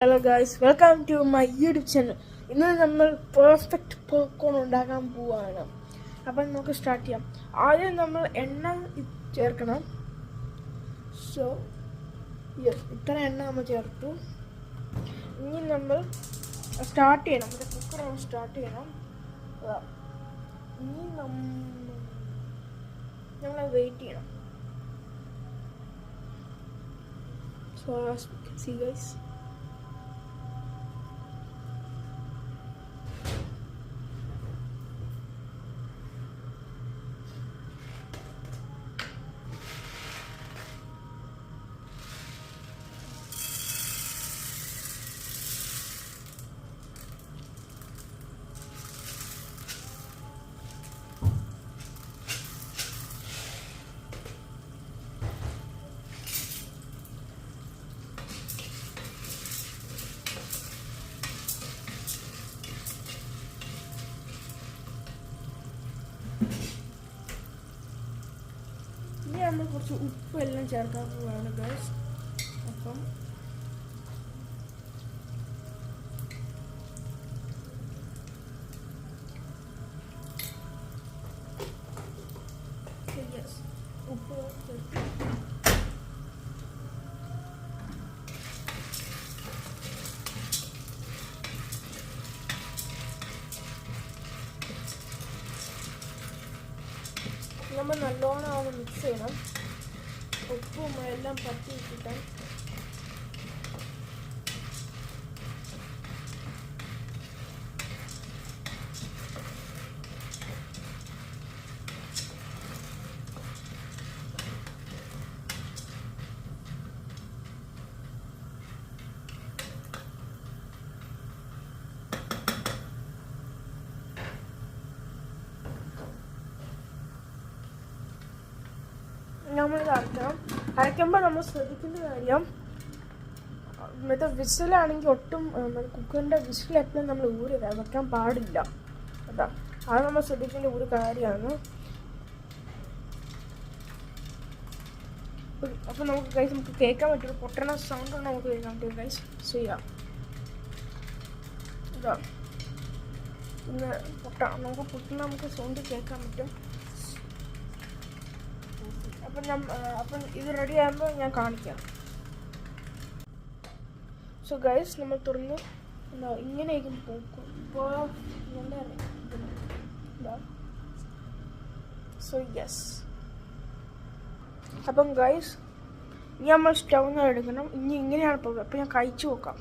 Hello guys, welcome to my YouTube channel. ഇന്ന് നമ്മൾ perfect popcorn ഉണ്ടാക്കാൻ പോവുകയാണ്. അപ്പം നമുക്ക് സ്റ്റാർട്ട് ചെയ്യാം. ആദ്യം നമ്മൾ എണ്ണ ചേർക്കണം. സോ ഇത്ര എണ്ണ നമ്മൾ ചേർത്തു. ഇനി നമ്മൾ സ്റ്റാർട്ട് ചെയ്യണം. നമ്മുടെ കുക്കർ നമ്മൾ സ്റ്റാർട്ട് ചെയ്യണം. ഇനി നമ്മൾ വെയിറ്റ് ചെയ്യണം. സോ സീ ഗൈസ്, ഇനി നമ്മൾ കുറച്ച് ഉപ്പ് എല്ലാം ചേർക്കാൻ പോവുകയാണ് ഗൈസ്. അപ്പം ഉപ്പ് ചേർത്ത് നമ്മൾ നല്ലോണം അത് മിക്സ് ചെയ്യണം. ഉപ്പും എല്ലാം പറ്റി കിട്ടാൻ. നമ്മളിത് അരയ്ക്കുമ്പോൾ നമ്മൾ ശ്രദ്ധിക്കേണ്ട കാര്യം, മറ്റേ വിസിലാണെങ്കിൽ ഒട്ടും കുക്കറിൻ്റെ വിസിൽ എപ്പോഴും നമ്മൾ വെക്കാൻ പാടില്ല. അതാ അത് നമ്മൾ ശ്രദ്ധിക്കേണ്ട ഒരു കാര്യമാണ്. അപ്പം നമുക്ക് കേൾക്കാൻ പറ്റും, പൊട്ടണ സൗണ്ട് ഉണ്ട്, നമുക്ക് കേൾക്കാൻ പറ്റും ഗൈസ്. ചെയ്യാം ഇതാ ഇന്ന് നമുക്ക് പൊട്ടണ സൗണ്ട് കേൾക്കാൻ പറ്റും. അപ്പം ഇത് റെഡി ആകുമ്പോൾ ഞാൻ കാണിക്കാം. സോ ഗൈസ്, നമ്മൾ തുറന്ന് ഇങ്ങനെയൊക്കെ സോ യെസ്. അപ്പം ഗൈസ്, ഇനി നമ്മൾ സ്റ്റൗന്ന് എടുക്കണം. ഇനി ഇങ്ങനെയാണ് പോകുന്നത്. അപ്പം ഞാൻ കഴിച്ചു നോക്കാം.